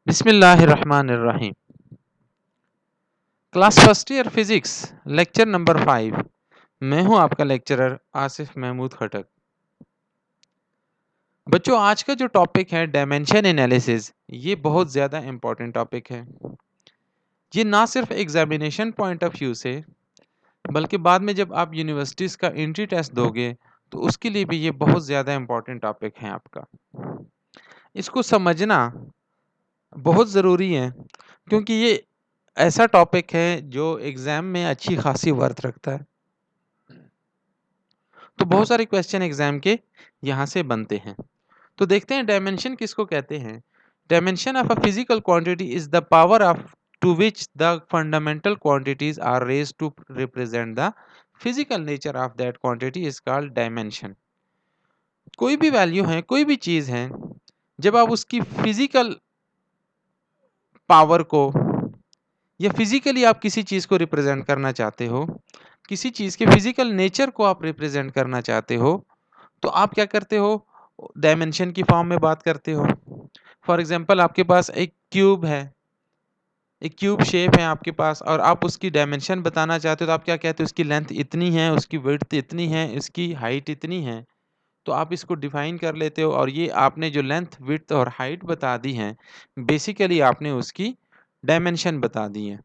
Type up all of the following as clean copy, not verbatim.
बिस्मिल्लाहिर्रहमानिर्रहीम। Class first year physics lecture number 5। मैं हूं आपका लेक्चरर आसिफ महमूद खटक। बच्चों, आज का जो टॉपिक है डायमेंशन एनालिसिस, ये बहुत ज़्यादा इम्पोर्टेंट टॉपिक है। ये ना सिर्फ एग्जामिनेशन पॉइंट ऑफ व्यू से, बल्कि बाद में जब आप यूनिवर्सिटीज़ का एंट्री टेस्ट दोगे तो उसके लिए भी ये बहुत ज़्यादा इम्पोर्टेंट टॉपिक है आपका। इसको समझना बहुत ज़रूरी है क्योंकि ये ऐसा टॉपिक है जो एग्ज़ाम में अच्छी खासी वर्थ रखता है। तो बहुत सारे क्वेश्चन एग्ज़ाम के यहाँ से बनते हैं। तो देखते हैं डायमेंशन किसको कहते हैं। Dimension of a physical quantity is the power of to which the fundamental quantities are raised to represent the physical nature of that quantity is called dimension. कोई भी वैल्यू है, कोई भी चीज़ है, जब आप उसकी फिजिकल पावर को या फिजिकली आप किसी चीज़ को रिप्रेजेंट करना चाहते हो, किसी चीज़ के फिजिकल नेचर को आप रिप्रेजेंट करना चाहते हो, तो आप क्या करते हो, डायमेंशन की फॉर्म में बात करते हो। फॉर एग्जांपल आपके पास एक क्यूब है, एक क्यूब शेप है आपके पास और आप उसकी डायमेंशन बताना चाहते हो, तो आप क्या कहते हो, उसकी लेंथ इतनी है, उसकी विड्थ इतनी है, इसकी हाइट इतनी है। तो आप इसको डिफाइन कर लेते हो और ये आपने जो लेंथ, विड्थ और हाइट बता दी है, बेसिकली आपने उसकी डायमेंशन बता दी है।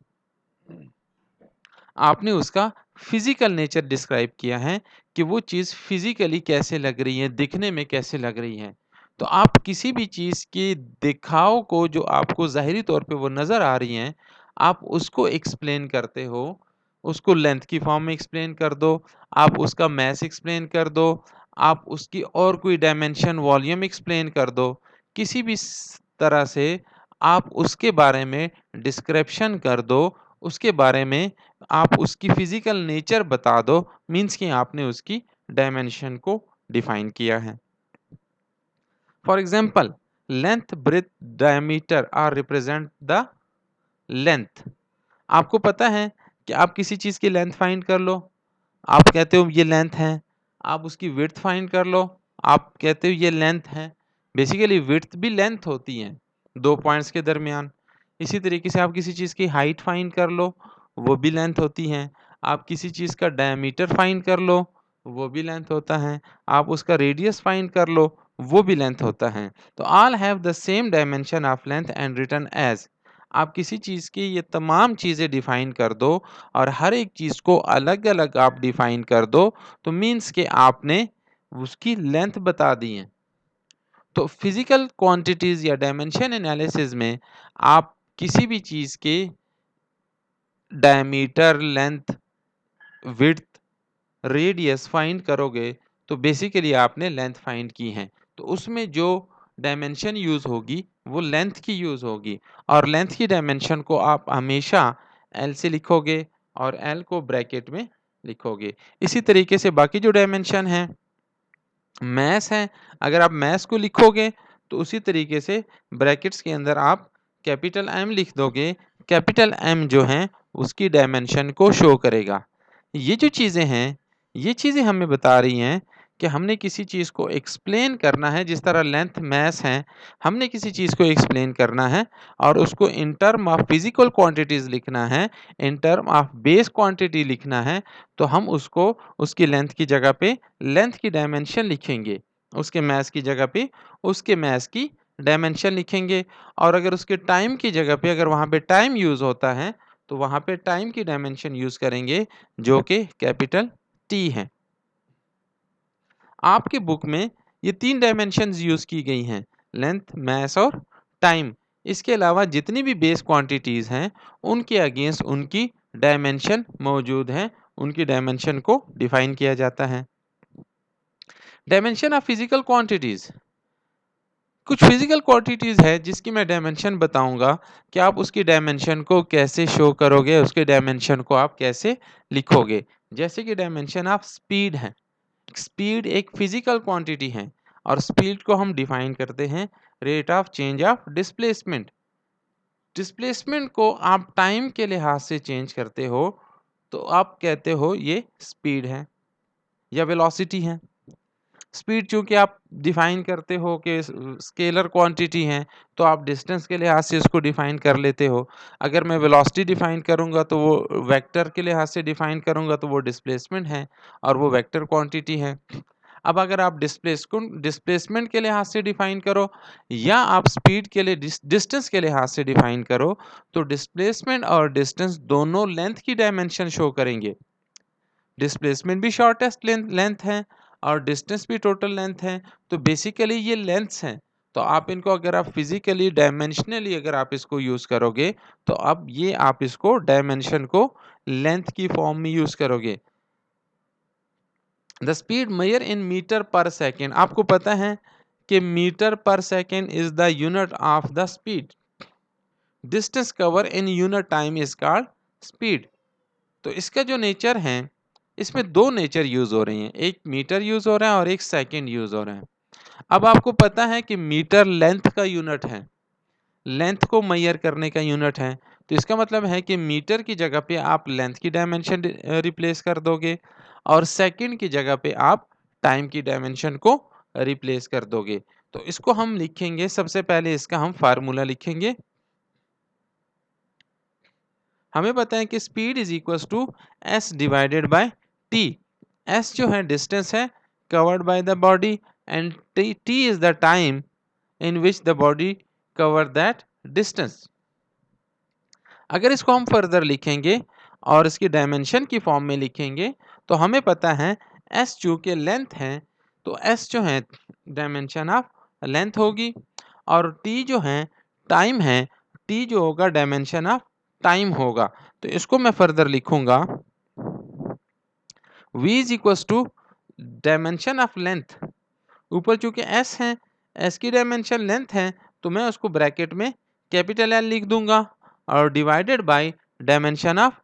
आपने उसका फिजिकल नेचर डिस्क्राइब किया है कि वो चीज़ फिजिकली कैसे लग रही है, दिखने में कैसे लग रही है। तो आप किसी भी चीज़ के दिखाव को, जो आपको ज़ाहिरी तौर पे वो नज़र आ रही हैं, आप उसको एक्सप्लेन करते हो। उसको लेंथ की फॉर्म में एक्सप्लेन कर दो, आप उसका मास एक्सप्लेन कर दो, आप उसकी और कोई डायमेंशन, वॉल्यूम एक्सप्लेन कर दो। किसी भी तरह से आप उसके बारे में डिस्क्रिप्शन कर दो, उसके बारे में आप उसकी फिजिकल नेचर बता दो, मीन्स कि आपने उसकी डायमेंशन को डिफाइन किया है। For example, length, breadth, diameter are represent the length. आपको पता है कि आप किसी चीज़ की लेंथ फाइंड कर लो, आप कहते हो ये लेंथ है। आप उसकी विड्थ फाइंड कर लो, आप कहते हो ये लेंथ है। बेसिकली विड्थ भी लेंथ होती है, दो पॉइंट्स के दरमियान। इसी तरीके से आप किसी चीज़ की हाइट फाइंड कर लो, वो भी लेंथ होती है। आप किसी चीज़ का डायमीटर फाइंड कर लो, वो भी लेंथ होता है। आप उसका रेडियस फाइंड कर लो, वो भी लेंथ होता है। तो all have the same dimension of length and written as. आप किसी चीज़ की ये तमाम चीज़ें डिफाइन कर दो और हर एक चीज़ को अलग-अलग आप डिफाइन कर दो, तो मीन्स कि आपने उसकी लेंथ बता दी है। तो फिजिकल क्वांटिटीज़ या डायमेंशन एनालिसिस में आप किसी भी चीज़ के diameter, length, width, radius find करोगे, तो बेसिकली आपने लेंथ फाइंड की है। तो उसमें जो डायमेंशन यूज़ होगी वो लेंथ की यूज़ होगी और लेंथ की डायमेंशन को आप हमेशा एल से लिखोगे और एल को ब्रैकेट में लिखोगे। इसी तरीके से बाकी जो डायमेंशन है, मैस है, अगर आप मैस को लिखोगे तो उसी तरीके से ब्रैकेट्स के अंदर आप कैपिटल एम लिख दोगे। कैपिटल एम जो है उसकी डायमेंशन को शो करेगा। ये जो चीज़ें हैं, ये चीज़ें हमें बता रही हैं कि हमने किसी चीज़ को एक्सप्लेन करना है। जिस तरह लेंथ, मैस है, हमने किसी चीज़ को एक्सप्लेन करना है और उसको in term of physical quantities लिखना है, in term of base quantity लिखना है, तो हम उसको उसकी लेंथ की जगह पे लेंथ की डायमेंशन लिखेंगे, उसके मैस की जगह पे उसके मैस की डायमेंशन लिखेंगे। और अगर उसके टाइम की जगह पे, अगर वहाँ पे टाइम यूज़ होता है, तो वहाँ पे टाइम की डायमेंशन यूज़ करेंगे, जो कि कैपिटल टी है। आपके बुक में ये 3 डायमेंशंस यूज़ की गई हैं, लेंथ, मास और टाइम। इसके अलावा जितनी भी बेस क्वांटिटीज़ हैं, उनके अगेंस्ट उनकी डायमेंशन मौजूद हैं, उनकी डायमेंशन को डिफाइन किया जाता है। डायमेंशन ऑफ फिजिकल क्वांटिटीज़, कुछ फिजिकल क्वांटिटीज़ है जिसकी मैं डायमेंशन बताऊंगा कि आप उसकी डायमेंशन को कैसे शो करोगे, उसके डायमेंशन को आप कैसे लिखोगे। जैसे कि डायमेंशन ऑफ स्पीड है। स्पीड एक फिजिकल क्वांटिटी है और स्पीड को हम डिफाइन करते हैं rate of change of displacement. Displacement को आप टाइम के लिहाज से चेंज करते हो, तो आप कहते हो ये स्पीड है या वेलोसिटी है। स्पीड चूँकि आप डिफ़ाइन करते हो कि स्केलर क्वांटिटी है, तो आप डिस्टेंस के लिहाज़ से इसको डिफ़ाइन कर लेते हो। अगर मैं वेलोसिटी डिफ़ाइन करूँगा तो वो वेक्टर के लिहाज़ से डिफ़ाइन करूँगा तो वो डिस्प्लेसमेंट है और वो वेक्टर क्वांटिटी है। अब अगर आप डिस्प्लेसमेंट के लिहाज़ से डिफ़ाइन करो या आप स्पीड के लिए डिस्टेंस के लिहाज़ से डिफ़ाइन करो, तो डिस्प्लेसमेंट और डिस्टेंस दोनों लेंथ की डायमेंशन शो करेंगे। डिस्प्लेसमेंट भी शॉर्टेस्ट लेंथ है और डिस्टेंस भी टोटल लेंथ है, तो बेसिकली ये लेंथ्स हैं। तो आप इनको अगर आप फिजिकली डायमेंशनली अगर आप इसको यूज करोगे तो अब ये आप इसको डायमेंशन को लेंथ की फॉर्म में यूज करोगे। The speed measure in metre per second, आपको पता है कि metre per second is the unit of the speed. Distance cover in unit time is called speed. तो इसका जो नेचर है, इसमें दो नेचर यूज हो रही हैं, एक मीटर यूज हो रहा है और एक सेकंड यूज हो रहा है। अब आपको पता है कि मीटर लेंथ का यूनिट है, लेंथ को मेजर करने का यूनिट है। तो इसका मतलब है कि मीटर की जगह पे आप लेंथ की डायमेंशन रिप्लेस कर दोगे और सेकंड की जगह पे आप टाइम की डायमेंशन को रिप्लेस कर दोगे। तो इसको हम लिखेंगे, सबसे पहले इसका हम फार्मूला लिखेंगे। हमें पता है कि speed is equal to S divided by T. S जो है डिस्टेंस है covered by the body and T is the time in which the body cover that distance. अगर इसको हम फर्दर लिखेंगे और इसकी डायमेंशन की फॉर्म में लिखेंगे तो हमें पता है एस चूंकि लेंथ है तो एस जो है डायमेंशन ऑफ लेंथ होगी और टी जो है टाइम है, टी जो होगा डायमेंशन ऑफ टाइम होगा। तो इसको मैं फर्दर लिखूंगा v is equal to dimension of length. ऊपर चूंकि s है, s की डायमेंशन लेंथ है, तो मैं उसको ब्रैकेट में कैपिटल L लिख दूंगा और divided by dimension of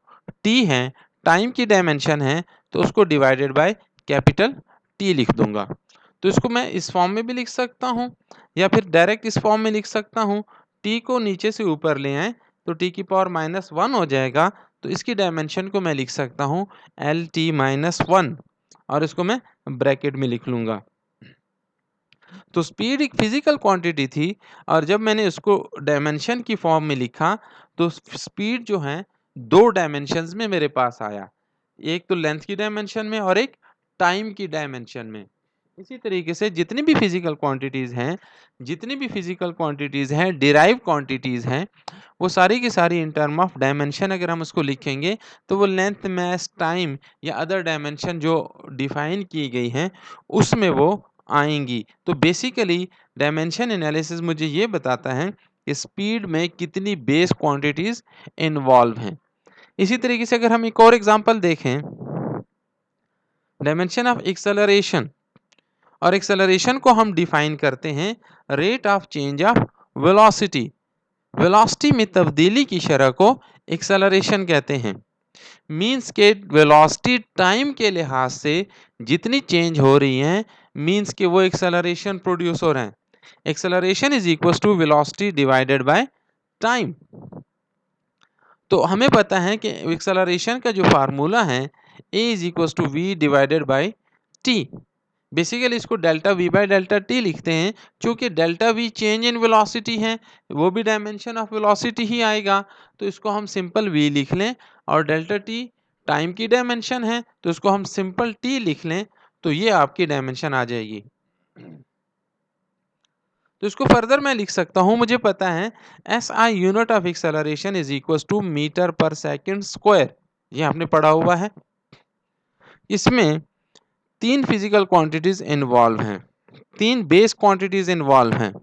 t है, टाइम की डायमेंशन है, तो उसको डिवाइडेड बाय कैपिटल T लिख दूंगा। तो इसको मैं इस फॉर्म में भी लिख सकता हूँ या फिर डायरेक्ट इस फॉर्म में लिख सकता हूँ। t को नीचे से ऊपर ले आए तो t की पावर -1 हो जाएगा। तो इसकी डायमेंशन को मैं लिख सकता हूँ LT-1 और इसको मैं ब्रैकेट में लिख लूंगा। तो स्पीड एक फिजिकल क्वांटिटी थी और जब मैंने उसको डायमेंशन की फॉर्म में लिखा तो स्पीड जो है दो डायमेंशंस में मेरे पास आया, एक तो लेंथ की डायमेंशन में और एक टाइम की डायमेंशन में। इसी तरीके से जितनी भी फिजिकल क्वांटिटीज हैं डिराइव क्वांटिटीज हैं, वो सारी की सारी इन टर्म ऑफ डायमेंशन अगर हम उसको लिखेंगे तो वो लेंथ, मैस, टाइम या अदर डायमेंशन जो डिफाइन की गई हैं उसमें वो आएंगी। तो बेसिकली डायमेंशन एनालिसिस मुझे ये बताता है कि स्पीड में कितनी बेस क्वांटिटीज इन्वॉल्व हैं। इसी तरीके से अगर हम एक और एग्जांपल देखें, डायमेंशन ऑफ एक्सेलरेशन, और एक्सेलरेशन को हम डिफाइन करते हैं rate of change of velocity. Velocity में तब्दीली की शरह को एक्सेलरेशन कहते हैं। मीन्स के वेलोसिटी टाइम के लिहाज से जितनी चेंज हो रही है, मीन्स के वो एक्सेलरेशन प्रोड्यूस हो रहे हैं। Acceleration is equal to velocity divided by time. तो हमें पता है कि एक्सेलरेशन का जो फार्मूला है a is equal to v divided by t. Basically इसको delta v by delta t लिखते हैं, क्योंकि delta v change in velocity है, वो भी डायमेंशन ऑफ वेलोसिटी ही आएगा। तो इसको हम सिंपल वी लिख लें और डेल्टा टी टाइम की डायमेंशन है तो इसको हम सिंपल टी लिख लें, तो ये आपकी डायमेंशन आ जाएगी। तो इसको फर्दर मैं लिख सकता हूं, मुझे पता है S I unit of acceleration is equal to metre per second square. ये आपने पढ़ा हुआ है। इसमें तीन फिजिकल क्वांटिटीज इन्वॉल्व हैं, तीन बेस क्वांटिटीज इन्वॉल्व हैं।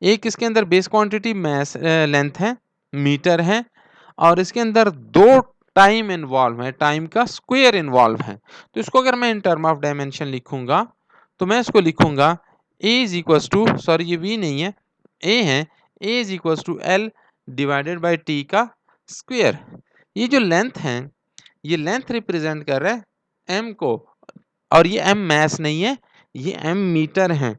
एक इसके अंदर बेस क्वांटिटी मैस लेंथ है, मीटर है, और इसके अंदर दो टाइम इन्वॉल्व है, टाइम का स्क्वायर इन्वॉल्व है। तो इसको अगर मैं इन टर्म ऑफ डायमेंशन लिखूंगा तो मैं इसको लिखूंगा a is equal to, sorry ये वी नहीं है, ए है, a is equal to l divided by t का स्क्वायर। ये जो लेंथ है, ये लेंथ रिप्रेजेंट कर रहा है एम को, और ये एम मैस नहीं है, ये एम मीटर है,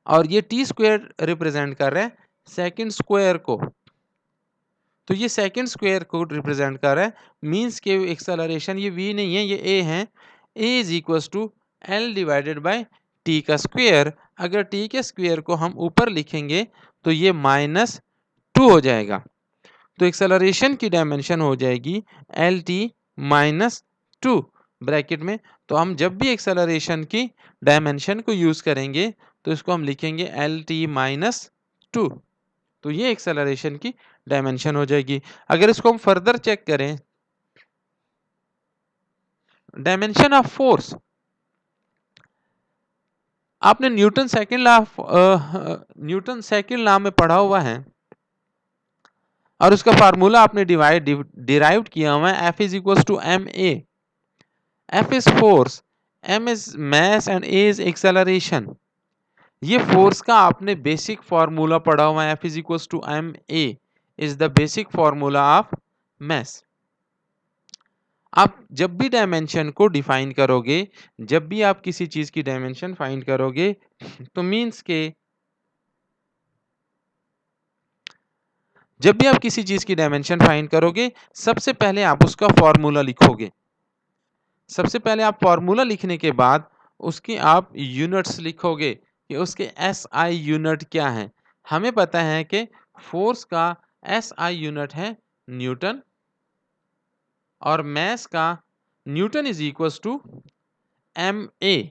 और ये टी स्क्वायर रिप्रेजेंट कर रहा है सेकंड स्क्वायर को। तो ये सेकंड स्क्वायर को रिप्रेजेंट कर रहा है, मींस के एक्सेलरेशन ये v नहीं है, ये a है। a is equal to L divided by T का स्क्वायर। अगर टी के स्क्वायर को हम ऊपर लिखेंगे तो ये -2 हो जाएगा। तो एक्सेलरेशन की डायमेंशन हो जाएगी एल टी -2 ब्रैकेट में। तो हम जब भी एक्सेलरेशन की डायमेंशन को यूज करेंगे तो इसको हम लिखेंगे एल टी -2। तो ये एक्सेलरेशन की डायमेंशन हो जाएगी। अगर इसको हम फर्दर चेक करें, डायमेंशन ऑफ फोर्स, आपने न्यूटन सेकंड लॉ में पढ़ा हुआ है और उसका फार्मूला आपने डिराइव्ड किया हुआ है। F is equal to M A. F is force, M is mass and A is acceleration. ये फोर्स का आपने बेसिक फार्मूला पढ़ा हुआ है। F is equal to M A is the basic formula of mass. आप जब भी dimension को डिफाइन करोगे, जब भी आप किसी चीज की डायमेंशन फाइंड करोगे, तो मींस के जब भी आप किसी चीज की डायमेंशन फाइंड करोगे, सबसे पहले आप उसका फॉर्मूला लिखोगे। सबसे पहले आप फॉर्मूला लिखने के बाद उसकी आप यूनिट्स लिखोगे कि उसके एसआई यूनिट क्या है। हमें पता है कि फोर्स का एसआई यूनिट है न्यूटन और मास का newton is equal to M A.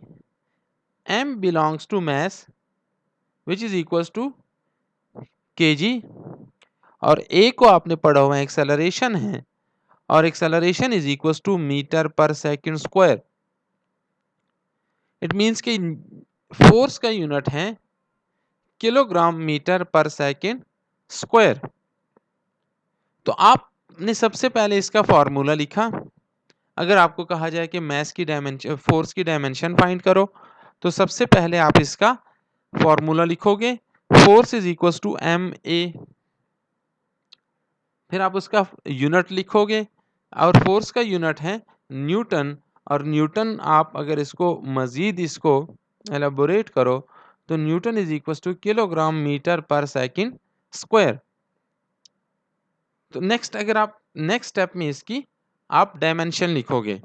M belongs to mass which is equal to KG और ए को आपने पढ़ा हुआ एक्सेलरेशन है और acceleration is equal to metre per second square. It means कि फोर्स का यूनिट है kilogram metre per second square. तो आपने सबसे पहले इसका फॉर्मूला लिखा। अगर आपको कहा जाए कि मास की डायमेंशन, फोर्स की डायमेंशन फाइंड करो, तो सबसे पहले आप इसका फॉर्मूला लिखोगे। Force is equal to M A, फिर आप उसका यूनिट लिखोगे और फोर्स का यूनिट है न्यूटन। और न्यूटन आप अगर इसको मजीद इसको एलाबोरेट करो तो newton is equal to kilogram metre per second square. तो नेक्स्ट स्टेप में इसकी आप डायमेंशन लिखोगे।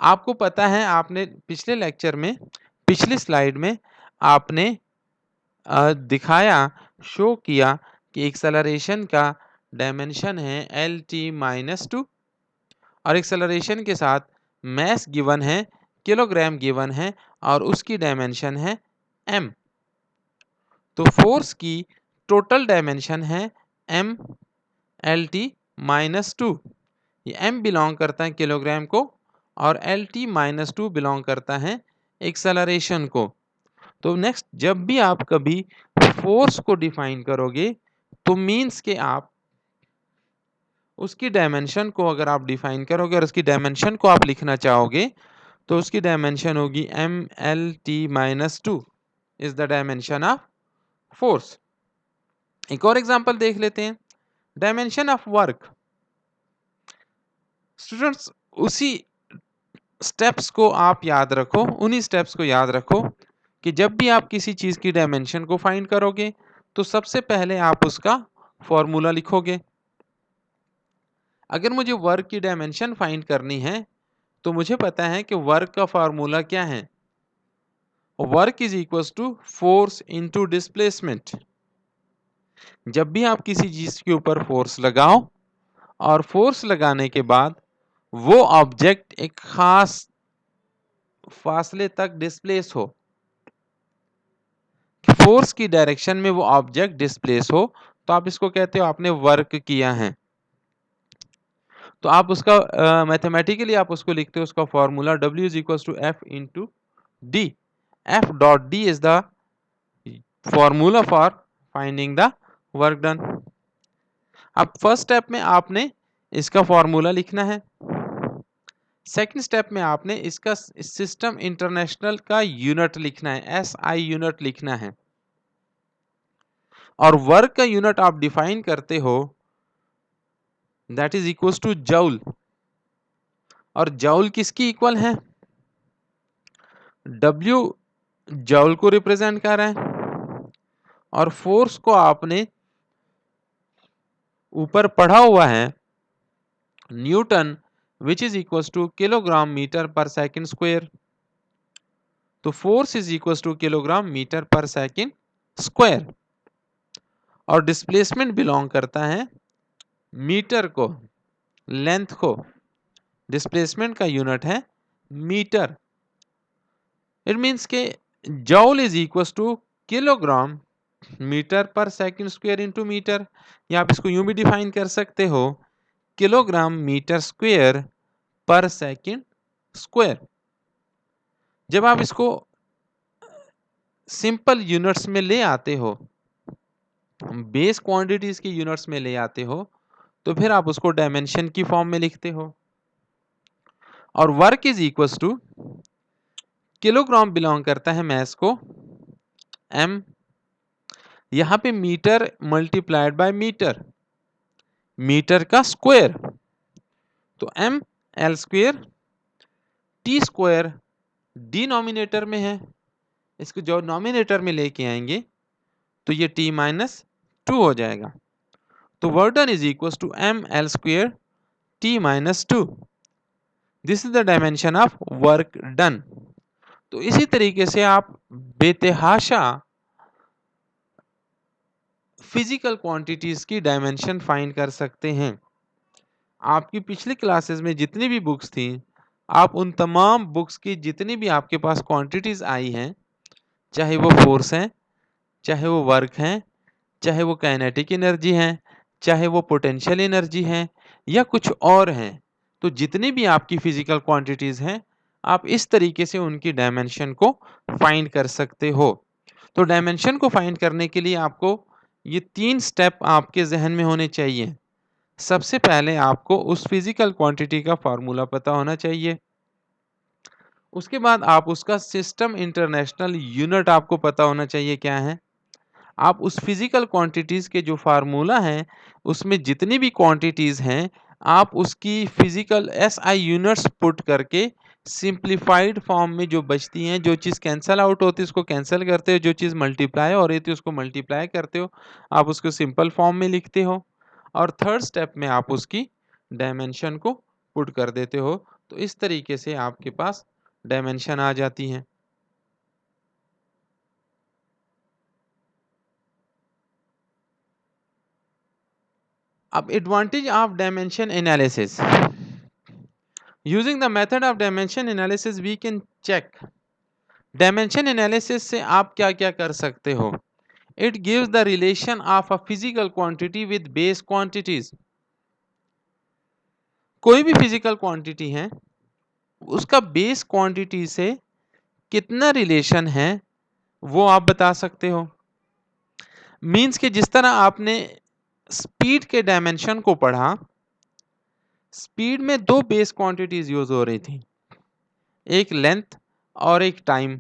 आपको पता है, आपने पिछले लेक्चर में, पिछली स्लाइड में आपने दिखाया, शो किया कि एक्सेलरेशन का डायमेंशन है एल टी -2 और एक्सेलरेशन के साथ मास गिवन है, किलोग्राम गिवन है और उसकी डायमेंशन है m। तो फोर्स की टोटल डायमेंशन है m एल टी -2। ये m बिलोंग करता है किलोग्राम को और एल टी -2 बिलोंग करता है एक्सेलरेशन को। तो नेक्स्ट जब भी आप कभी फोर्स को डिफाइन करोगे तो मींस के आप उसकी डायमेंशन को अगर आप डिफाइन करोगे और उसकी डायमेंशन को आप लिखना चाहोगे तो उसकी डायमेंशन होगी M L T -2 is the dimension of force. एक और एग्जांपल देख लेते हैं, डायमेंशन ऑफ वर्क। स्टूडेंट्स उसी स्टेप्स को आप याद रखो, उन्हीं स्टेप्स को याद रखो कि जब भी आप किसी चीज की डायमेंशन को फाइंड करोगे तो सबसे पहले आप उसका फॉर्मूला लिखोगे। अगर मुझे वर्क की डायमेंशन फाइंड करनी है तो मुझे पता है कि वर्क का फार्मूला क्या है, work is equal to force into displacement. जब भी आप किसी चीज के ऊपर फोर्स लगाओ और फोर्स लगाने के बाद वो ऑब्जेक्ट एक खास फासले तक डिस्प्लेस हो, फोर्स की डायरेक्शन में वो ऑब्जेक्ट डिस्प्लेस हो, तो आप इसको कहते हो आपने वर्क किया है। तो आप उसका मैथमेटिकली आप उसको लिखते हो, उसका formula W is equal to F into D. F dot D is the formula for finding the work done. अब फर्स्ट स्टेप में आपने इसका फॉर्मूला लिखना है। सेकंड स्टेप में आपने इसका सिस्टम इंटरनेशनल का यूनिट लिखना है, एसआई यूनिट लिखना है। और वर्क का यूनिट आप डिफाइन करते हो, that is equal two joule. और जूल किसकी इक्वल है, W जूल को रिप्रेजेंट कर रहा है और फोर्स को आपने ऊपर पढ़ा हुआ है newton which is equal to kilogram metre per second square. तो force is equal to kilogram metre per second square, और डिस्प्लेसमेंट बिलोंग करता है मीटर को, लेंथ को, डिस्प्लेसमेंट का यूनिट है मीटर। इट मीन्स के joule is equal to kilogram metre per second square into metre, या आप इसको यूं भी डिफाइन कर सकते हो, kilogram metre square per second square. जब आप इसको सिंपल यूनिट्स में ले आते हो, बेस क्वांटिटीज के यूनिट्स में ले आते हो, तो फिर आप उसको डायमेंशन की फॉर्म में लिखते हो। और work is equal to kilogram belong करता है मैस को एम, यहां पे metre multiplied by metre, metre का स्क्वायर, तो M L square T square denominator में है, इसको जो नॉमिनेटर में लेके आएंगे तो ये t माइनस 2 हो जाएगा। तो work done is equal to M L square t minus 2। This is the dimension of work done. तो इसी तरीके से आप बेतहाशा फिजिकल क्वांटिटीज की डायमेंशन फाइंड कर सकते हैं। आपकी पिछली क्लासेस में जितनी भी बुक्स थी, आप उन तमाम बुक्स की जितनी भी आपके पास क्वांटिटीज आई हैं, चाहे वो फोर्स है, चाहे वो वर्क है, चाहे वो काइनेटिक एनर्जी है, चाहे वो पोटेंशियल एनर्जी है, या कुछ और हैं, तो जितनी भी आपकी फिजिकल क्वांटिटीज हैं, आप इस तरीके से उनकी डायमेंशन को फाइंड कर सकते हो। तो डायमेंशन को फाइंड करने के लिए आपको ये 3 स्टेप आपके जहन में होने चाहिए। सबसे पहले आपको उस फिजिकल क्वांटिटी का फार्मूला पता होना चाहिए। उसके बाद आप उसका सिस्टम इंटरनेशनल यूनिट आपको पता होना चाहिए क्या है। आप उस फिजिकल क्वांटिटीज के जो फार्मूला हैं, उसमें जितनी भी क्वांटिटीज हैं, आप उसकी फिजिकल एसआई यूनिट्स पुट करके सिंप्लीफाइड फॉर्म में जो बचती हैं, जो चीज़ कैंसल आउट होती है उसको कैंसिल करते हो, जो चीज़ मल्टीप्लाई हो रही थी उसको मल्टीप्लाई करते हो, आप उसको सिंपल फॉर्म में लिखते हो, और थर्ड स्टेप में आप उसकी डायमेंशन को पुट कर देते हो। तो इस तरीके से आपके पास डायमेंशन आ जाती हैं। अब advantage of dimension analysis, using the method of dimension analysis we can check. Dimension analysis से आप क्या क्या कर सकते हो। It gives the relation of a physical quantity with base quantities. कोई भी फिजिकल क्वांटिटी है, उसका बेस क्वांटिटी से कितना रिलेशन है वो आप बता सकते हो। मीन्स कि जिस तरह आपने स्पीड के डायमेंशन को पढ़ा, स्पीड में 2 बेस क्वांटिटीज यूज हो रही थी, एक लेंथ और एक टाइम।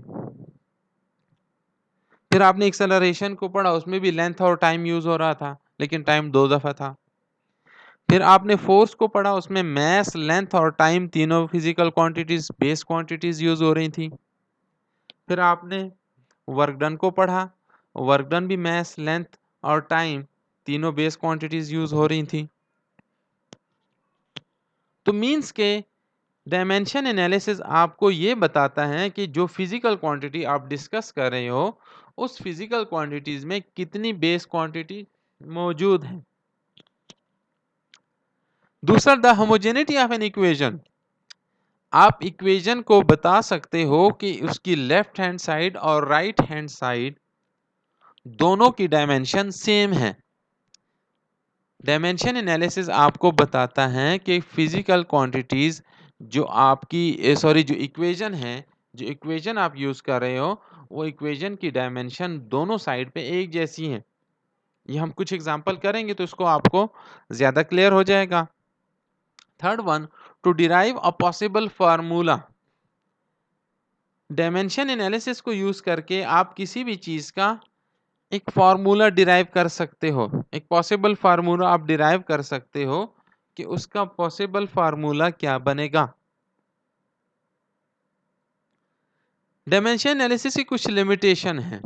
फिर आपने एक्सेलरेशन को पढ़ा, उसमें भी लेंथ और टाइम यूज हो रहा था, लेकिन टाइम 2 दफा था। फिर आपने फोर्स को पढ़ा, उसमें मैस, लेंथ और टाइम तीनों physical quantities, base quantities use हो रही थी। फिर आपने वर्क डन को पढ़ा, वर्क डन भी मैस, लेंथ और टाइम तीनों बेस क्वांटिटीज यूज हो रही थी। तो मीन्स के डायमेंशन एनालिसिस आपको ये बताता है कि जो फिजिकल क्वांटिटी आप डिस्कस कर रहे हो, उस फिजिकल क्वांटिटीज में कितनी बेस क्वांटिटी मौजूद है। दूसरा, the homogeneity of an equation. आप इक्वेशन को बता सकते हो कि उसकी लेफ्ट हैंड साइड और राइट हैंड साइड दोनों की डायमेंशन सेम है। डायमेंशन एनालिसिस आपको बताता है कि फिजिकल क्वांटिटीज जो आपकी जो इक्वेशन है, जो इक्वेशन आप यूज कर रहे हो, वो इक्वेशन की डायमेंशन दोनों साइड पे एक जैसी है। ये हम कुछ एग्जांपल करेंगे तो इसको आपको ज्यादा क्लियर हो जाएगा। Third one, to derive a possible formula. Dimension analysis को यूज करके आप किसी भी चीज का एक फार्मूला डिराइव कर सकते हो, एक पॉसिबल फार्मूला आप डिराइव कर सकते हो कि उसका पॉसिबल फार्मूला क्या बनेगा। डायमेंशन एनालिसिस की कुछ लिमिटेशन है,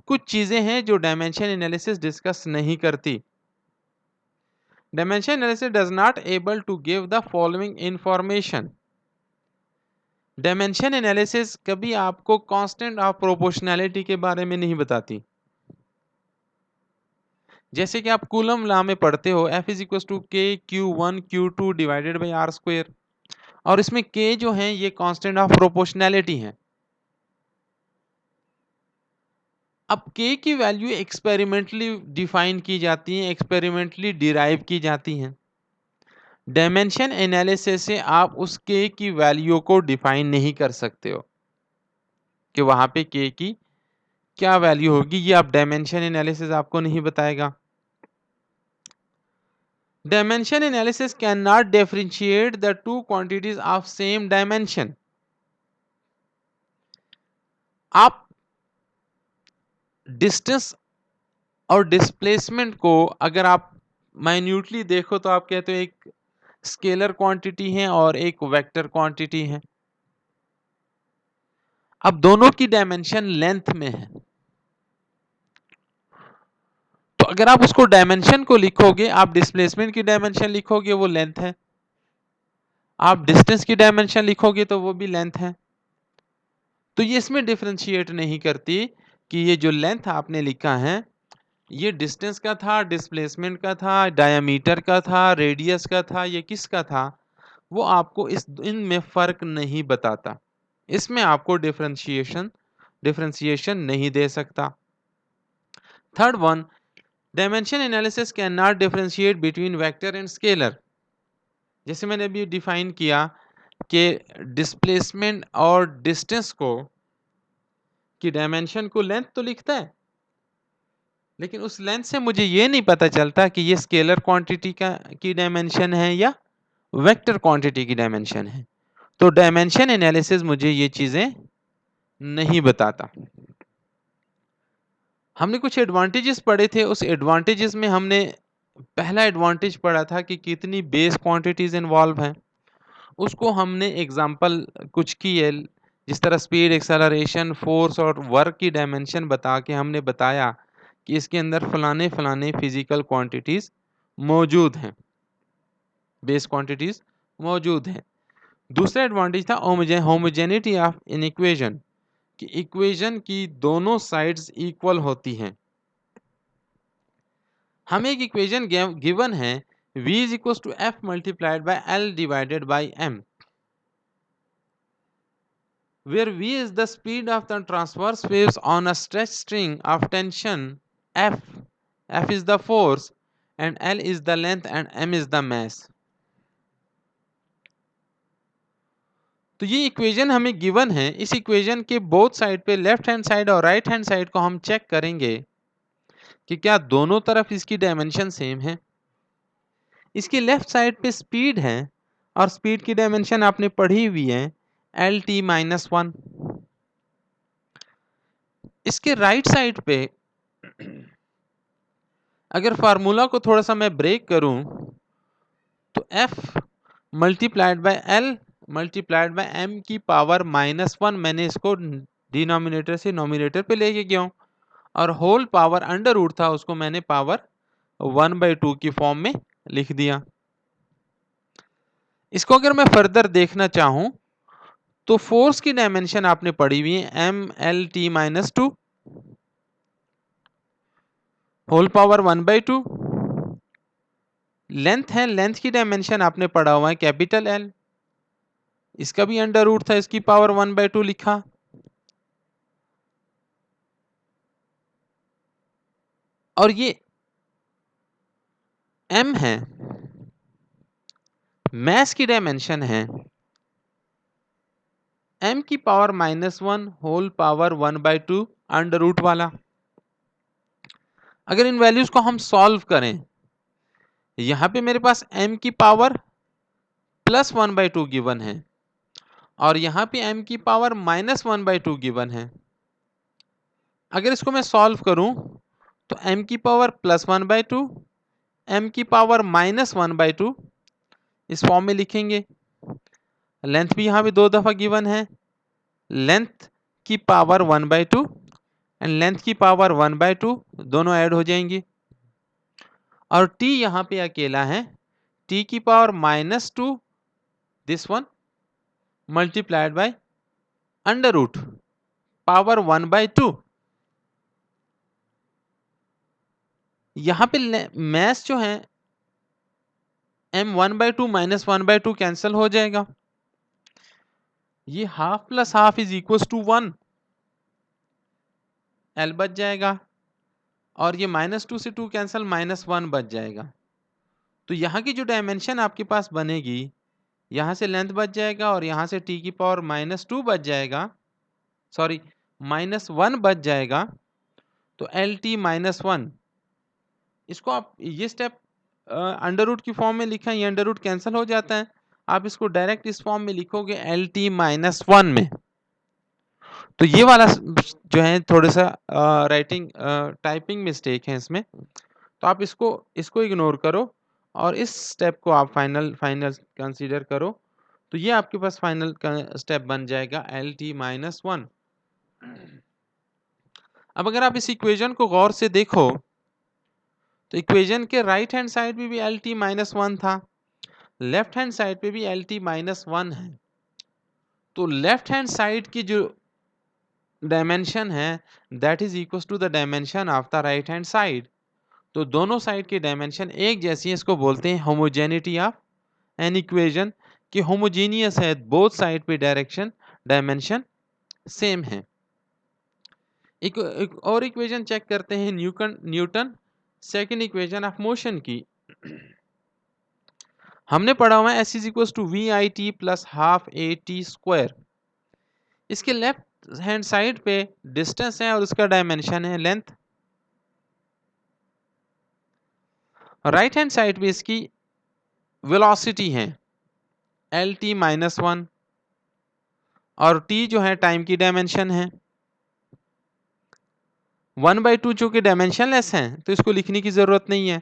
कुछ चीजें हैं जो डायमेंशन एनालिसिस डिस्कस नहीं करती। Dimension analysis does not able to give the following information. Dimension analysis कभी आपको कांस्टेंट ऑफ प्रोपोर्शनैलिटी के बारे में नहीं बताती। जैसे कि आप कूलम लॉ में पढ़ते हो F इज इक्वल टू के Q1 Q2 divided by are square, और इसमें K जो है ये कांस्टेंट ऑफ प्रोपोर्शनैलिटी है। अब K की वैल्यू एक्सपेरिमेंटली डिफाइन की जाती है, एक्सपेरिमेंटली डिराइव की जाती हैं। डायमेंशन एनालिसिस से आप उस K की वैल्यू को डिफाइन नहीं कर सकते हो कि वहां पे K की क्या वैल्यू होगी, ये आप डायमेंशन एनालिसिस आपको नहीं बताएगा। Dimension analysis cannot differentiate the two quantities of same dimension. आप डिस्टेंस और डिस्प्लेसमेंट को अगर आप माइन्यूटली देखो तो आप कहते हो एक स्केलर क्वांटिटी है और एक वेक्टर क्वांटिटी है। अब दोनों की डायमेंशन लेंथ में है, तो अगर आप उसको डायमेंशन को लिखोगे, आप डिस्प्लेसमेंट की डायमेंशन लिखोगे वो लेंथ है, आप डिस्टेंस की डायमेंशन लिखोगे तो वो भी लेंथ है। तो ये इसमें डिफरेंशिएट नहीं करती कि ये जो लेंथ आपने लिखा है ये डिस्टेंस का था, डिस्प्लेसमेंट का था, डायमीटर का था, रेडियस का था, ये किसका था, वो आपको इनमें फर्क नहीं बताता। इसमें आपको डिफरेंशिएशन नहीं दे सकता। Third one, dimension analysis can not differentiate between vector and scalar. जैसे मैंने अभी डिफाइन किया कि डिस्प्लेसमेंट और डिस्टेंस को की डायमेंशन को लेंथ तो लिखता है, लेकिन उस लेंथ से मुझे ये नहीं पता चलता कि ये स्केलर क्वांटिटी की डायमेंशन है या वेक्टर क्वांटिटी की डायमेंशन है। तो डायमेंशन एनालिसिस मुझे ये चीजें नहीं बताता। हमने कुछ एडवांटेजेस पढ़े थे, उस एडवांटेजेस में हमने पहला एडवांटेज पढ़ा था कि कितनी बेस क्वांटिटीज इन्वॉल्व हैं। उसको हमने एग्जांपल कुछ की है, जिस तरह स्पीड, एक्सेलरेशन, फोर्स और वर्क की डायमेंशन बता के हमने बताया कि इसके अंदर फलाने फलाने फिजिकल क्वांटिटीज मौजूद हैं, बेस क्वांटिटीज मौजूद हैं। दूसरा एडवांटेज था होमोजेनिटी ऑफ इन इक्वेशन, कि इक्वेशन की दोनों साइड्स इक्वल होती हैं। हमें एक इक्वेशन गिवन है v is equal to F multiplied by L divided by m, where v is the speed of the transverse waves on a stretched string of tension f, f is the force and l is the length and m is the mass। तो ये equation हमें given है। इस equation के both side पे left hand side और right hand side को हम चेक करेंगे कि क्या दोनों तरफ इसकी डायमेंशन सेम है। इसकी लेफ्ट साइड पे स्पीड है और स्पीड की डायमेंशन आपने पढ़ी हुई है एल टी माइनस वन। इसके राइट साइड पे अगर फार्मूला को थोड़ा सा मैं ब्रेक करूं तो F multiplied by L multiplied by M की पावर माइनस वन, मैंने इसको डिनोमिनेटर से नोमिनेटर पे लेके गया हूं, और होल पावर अंडर रूट था उसको मैंने पावर 1/2 की फॉर्म में लिख दिया। इसको अगर मैं फर्दर देखना चाहूं तो फोर्स की डायमेंशन आपने पढ़ी हुई है M L T minus two, whole power 1/2। Length है, लेंथ की डायमेंशन आपने पढ़ा हुआ है कैपिटल एल, इसका भी अंडर रूट था, इसकी पावर 1/2 लिखा। और ये m है, मैस की डायमेंशन है m की power minus one whole power 1/2 under root वाला। अगर इन वैल्यूज को हम सॉल्व करें, यहां पे मेरे पास m की पावर प्लस 1/2 गिवन है और यहां पे m की पावर माइनस 1/2 गिवन है। अगर इसको मैं सॉल्व करूं तो m की पावर प्लस 1/2, m की पावर माइनस 1/2 इस फॉर्म में लिखेंगे। लेंथ भी यहां पे दो दफा गिवन है, लेंथ की पावर 1/2 एंड लेंथ की पावर 1/2 दोनों ऐड हो जाएंगी, और t यहां पे अकेला है, t की power minus two this one multiplied by under root power 1/2। यहां पे मैथ जो है m1/2 माइनस 1/2 कैंसिल हो जाएगा। ये half plus half is equal to 1, l बच जाएगा, और ये -2 से 2 कैंसिल, -1 बच जाएगा। तो यहाँ की जो डायमेंशन आपके पास बनेगी, यहाँ से लेंथ बच जाएगा और यहाँ से t की पावर -2 बच जाएगा, सॉरी -1 बच जाएगा। तो LT-1, इसको आप ये स्टेप अंडर रूट की फॉर्म में लिखा है, ये अंडर रूट कैंसिल हो जाता है, आप इसको डायरेक्ट इस फॉर्म में लिखोगे LT-1 में। तो ये वाला जो है थोड़ा सा राइटिंग टाइपिंग मिस्टेक है इसमें, तो आप इसको इसको इग्नोर करो और इस स्टेप को आप फाइनल कंसीडर करो। तो ये आपके पास फाइनल स्टेप बन जाएगा LT-1। अब अगर आप इस इक्वेशन को गौर से देखो तो इक्वेशन के राइट हैंड साइड पे भी LT-1 था, लेफ्ट हैंड साइड पे भी LT-1 है। तो लेफ्ट हैंड साइड की जो डायमेंशन है that is equal to the dimension of the right hand side. तो दोनों साइड की डायमेंशन एक जैसी है, इसको बोलते हैं होमोजेनिटी ऑफ एन इक्वेशन, कि होमोजीनियस है, बोथ साइड पे डायमेंशन सेम है। एक और इक्वेशन चेक करते हैं Newton second equation of motion की। हमने पढ़ा हुआ है S is equal to VIT plus half AT square. इसके लेफ्ट हैंड साइड पे डिस्टेंस है और उसका डायमेंशन है लेंथ, राइट हैंड साइड पे इसकी वेलोसिटी है LT-1 और t जो है टाइम की डायमेंशन है। 1/2 चूंकि डायमेंशनलेस है तो इसको लिखने की जरूरत नहीं है।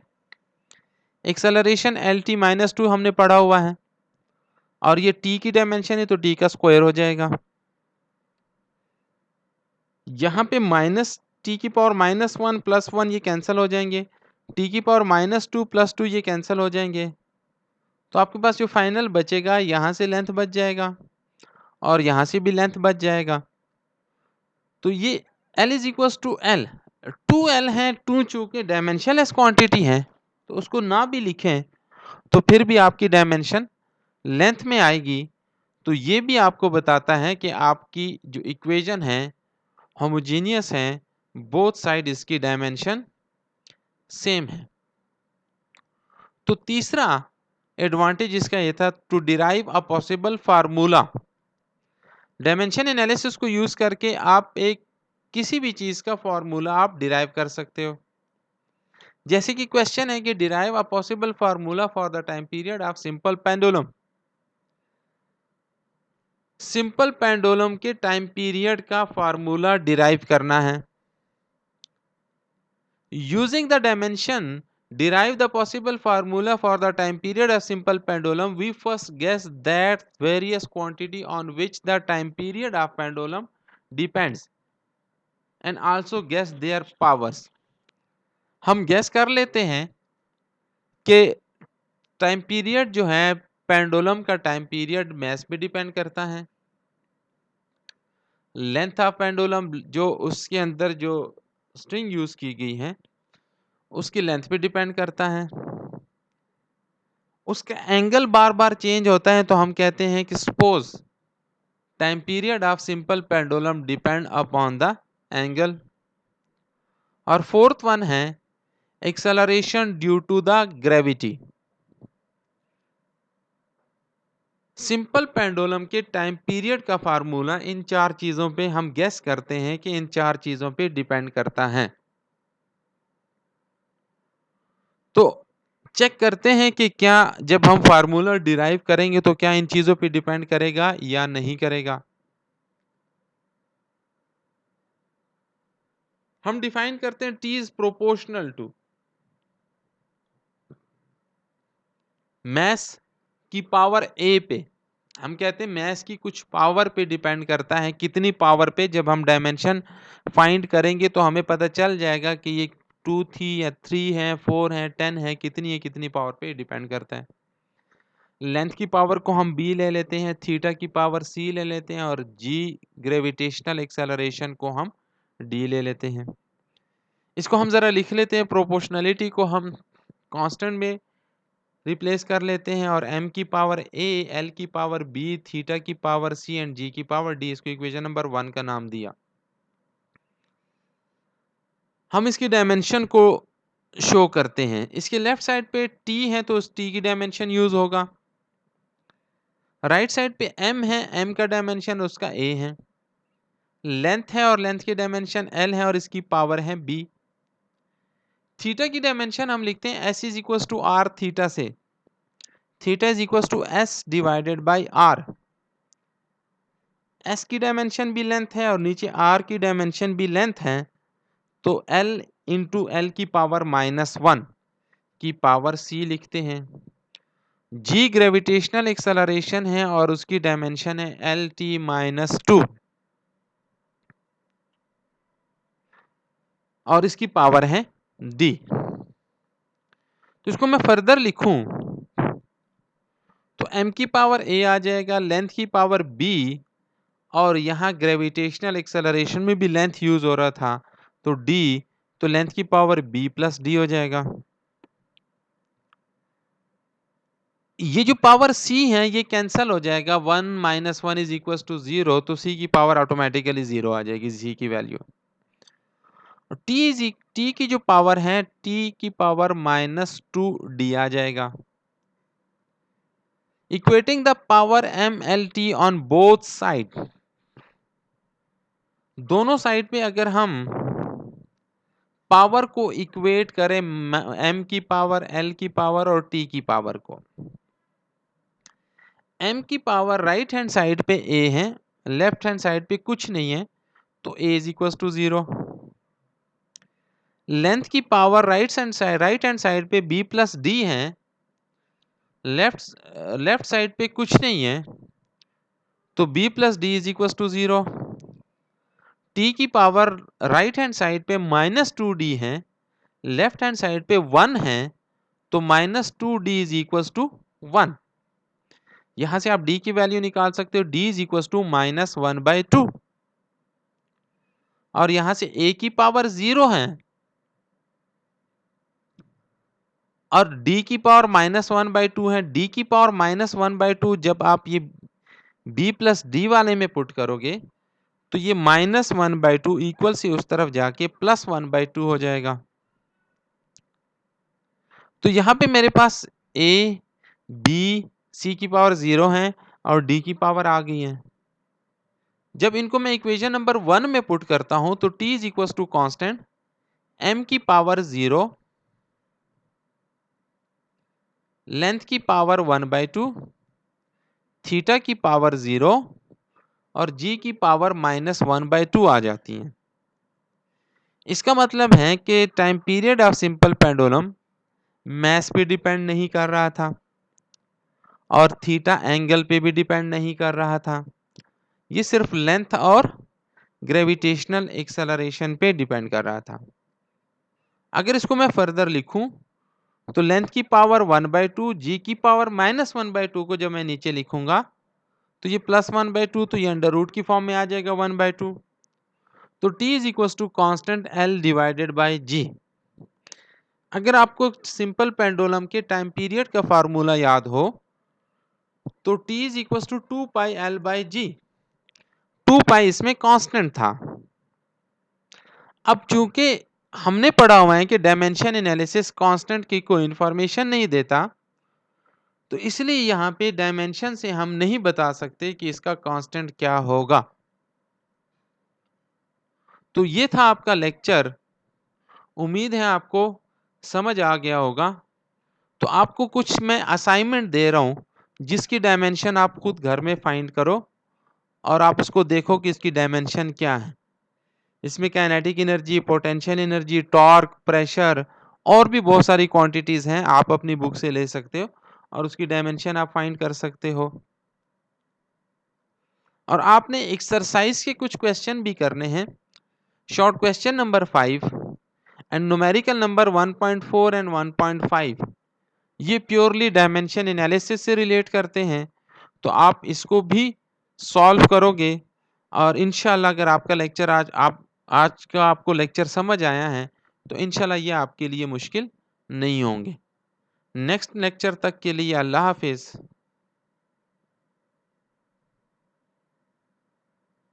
एक्सेलरेशन LT-2 हमने पढ़ा हुआ है और ये t की डायमेंशन है तो t का स्क्वायर हो जाएगा। यहाँ पे -t की पावर -1 प्लस 1 ये कैंसिल हो जाएंगे, t की पावर -2 प्लस 2 ये कैंसिल हो जाएंगे। तो आपके पास जो फाइनल बचेगा, यहाँ से लेंथ बच जाएगा और यहाँ से भी लेंथ बच जाएगा। तो ये L is equal to L, 2L है, 2 चूंकि डायमेंशनलेस क्वांटिटी है तो उसको ना भी लिखें तो फिर भी आपकी डायमेंशन लेंथ में आएगी। तो ये भी आपको बताता है कि आपकी जो इक्वेशन है होमोजीनियस है, बोथ साइड इसकी डायमेंशन सेम है। तो तीसरा एडवांटेज इसका ये था to derive a possible formula. Dimension analysis को यूज करके आप एक किसी भी चीज का फॉर्मूला आप डिराइव कर सकते हो। जैसे कि क्वेश्चन है कि derive a possible formula for the time period of simple pendulum. Simple pendulum के टाइम पीरियड का फार्मूला डिराइव करना है। Using the dimension derive the possible formula for the time period of simple pendulum, we first guess that various quantity on which the time period of pendulum depends and also guess their powers। हम guess कर लेते हैं कि time period जो है pendulum का time period mess पे depend करता है, लेंथ ऑफ पेंडुलम जो उसके अंदर जो स्ट्रिंग यूज की गई है उसकी लेंथ पे डिपेंड करता है, उसका एंगल बार बार चेंज होता है तो हम कहते हैं कि suppose time period of simple pendulum depend upon the angle. और फोर्थ वन है acceleration due to the gravity. Simple pendulum के टाइम पीरियड का फार्मूला इन चार चीजों पे हम गेस करते हैं कि इन चार चीजों पे डिपेंड करता है। तो चेक करते हैं कि क्या जब हम फार्मूला डिराइव करेंगे तो क्या इन चीजों पे डिपेंड करेगा या नहीं करेगा। हम डिफाइन करते हैं T is proportional to mass की पावर A पे। हम कहते हैं मैस की कुछ पावर पे डिपेंड करता है, कितनी पावर पे। जब हम डायमेंशन फाइंड करेंगे तो हमें पता चल जाएगा कि ये 2 थी या 3 है, 4 है, 10 है, कितनी पावर पे डिपेंड करता है। लेंथ की पावर को हम b ले लेते हैं, थीटा की पावर c ले लेते हैं और g ग्रेविटेशनल एक्सेलरेशन को हम d ले लेते हैं। इसको हम जरा लिख लेते हैं, प्रोपोर्शनलिटी को हम कांस्टेंट में रिप्लेस कर लेते हैं और m की पावर a, l की पावर b, थीटा की पावर c एंड g की पावर d, इसको इक्वेशन नंबर 1 का नाम दिया। हम इसकी डायमेंशन को शो करते हैं। इसके लेफ्ट साइड पे t है तो उस t की डायमेंशन यूज होगा। राइट साइड पे m है, m का डायमेंशन उसका a है। लेंथ है और लेंथ की डायमेंशन l है और इसकी पावर है b। थीटा की डायमेंशन हम लिखते हैं s is equal to r theta से। Theta is equal to s divided by r। s की डायमेंशन भी लेंथ है और नीचे r की डायमेंशन भी लेंथ है, तो l इंटू एल की पावर -1 की पावर c लिखते हैं। g ग्रेविटेशनल एक्सेलरेशन है और उसकी डायमेंशन है LT-2 और इसकी पावर है d। तो इसको मैं फर्दर लिखूं तो m की पावर a आ जाएगा, लेंथ की पावर b और यहाँ ग्रेविटेशनल एक्सेलरेशन में भी लेंथ यूज हो रहा था तो d, तो लेंथ की पावर b प्लस d हो जाएगा। ये जो पावर c है ये कैंसल हो जाएगा, 1 - 1 इज इक्वल टू 0, तो c की पावर ऑटोमेटिकली 0 आ जाएगी, c की वैल्यू। t की जो पावर है t की पावर -2d आ जाएगा। Equating the power mlt on both side, दोनों साइड पे अगर हम पावर को इक्वेट करें, m की पावर, l की पावर और t की पावर को, m की पावर राइट हैंड साइड पे a है, लेफ्ट हैंड साइड पे कुछ नहीं है, तो a is equal to 0। Length की पावर राइट हैंड साइड पे b प्लस d है, लेफ्ट साइड पे कुछ नहीं है, तो b plus D is equal to 0। t की पावर राइट हैंड साइड पे -2d है, लेफ्ट हैंड साइड पे 1 है, तो -2d इज इक्वल टू 1। यहां से आप d की वैल्यू निकाल सकते हो, d इज इक्वल टू -1/2 और यहां से a की पावर 0 है और d की पावर -1/2 है। d की पावर -1/2 जब आप ये b प्लस डी वाले में पुट करोगे तो ये -1/2 इक्वल से उस तरफ जाके +1/2 हो जाएगा। तो यहां पे मेरे पास a, b, c की पावर 0 है और d की पावर आ गई है। जब इनको मैं इक्वेशन नंबर 1 में पुट करता हूं तो t is equal to constant m की पावर 0, लेंथ की पावर 1/2, थीटा की पावर 0 और g की पावर -1/2 आ जाती है। इसका मतलब है कि time period of simple pendulum mass पे डिपेंड नहीं कर रहा था और थीटा एंगल पे भी डिपेंड नहीं कर रहा था, ये सिर्फ लेंथ और ग्रेविटेशनल एक्सेलरेशन पे डिपेंड कर रहा था। अगर इसको मैं फर्दर लिखूं तो लेंथ की पावर 1/2, जी की पावर -1/2 को जब मैं नीचे लिखूंगा तो ये +1/2, तो ये अंडर रूट की फॉर्म में आ जाएगा 1/2। तो t is equal to constant l divided by g. अगर आपको सिंपल पेंडुलम के टाइम पीरियड का फार्मूला याद हो तो t is equal to 2πl/g। 2π इसमें कांस्टेंट था। अब चूंकि हमने पढ़ा हुआ है कि डायमेंशन एनालिसिस कांस्टेंट की कोई इंफॉर्मेशन नहीं देता, तो इसलिए यहां पे डायमेंशन से हम नहीं बता सकते कि इसका कांस्टेंट क्या होगा। तो ये था आपका लेक्चर, उम्मीद है आपको समझ आ गया होगा। तो आपको कुछ मैं असाइनमेंट दे रहा हूं जिसकी डायमेंशन आप खुद घर में फाइंड करो और आप उसको देखो कि इसकी डायमेंशन क्या है। इसमें kinetic energy, potential energy, torque, pressure और भी बहुत सारी क्वांटिटीज हैं, आप अपनी बुक से ले सकते हो और उसकी डायमेंशन आप फाइंड कर सकते हो। और आपने एक्सरसाइज के कुछ क्वेश्चन भी करने हैं। Short question number 5 and numerical number 1.4 and 1.5 ये प्योरली डायमेंशन एनालिसिस से रिलेट करते हैं। तो आप इसको भी सॉल्व करोगे और इंशाल्लाह अगर आपका लेक्चर आज का आपको लेक्चर समझ आया है, तो इंशाल्लाह ये आपके लिए मुश्किल नहीं होंगे। नेक्स्ट लेक्चर तक के लिए अल्लाह हाफ़िज़।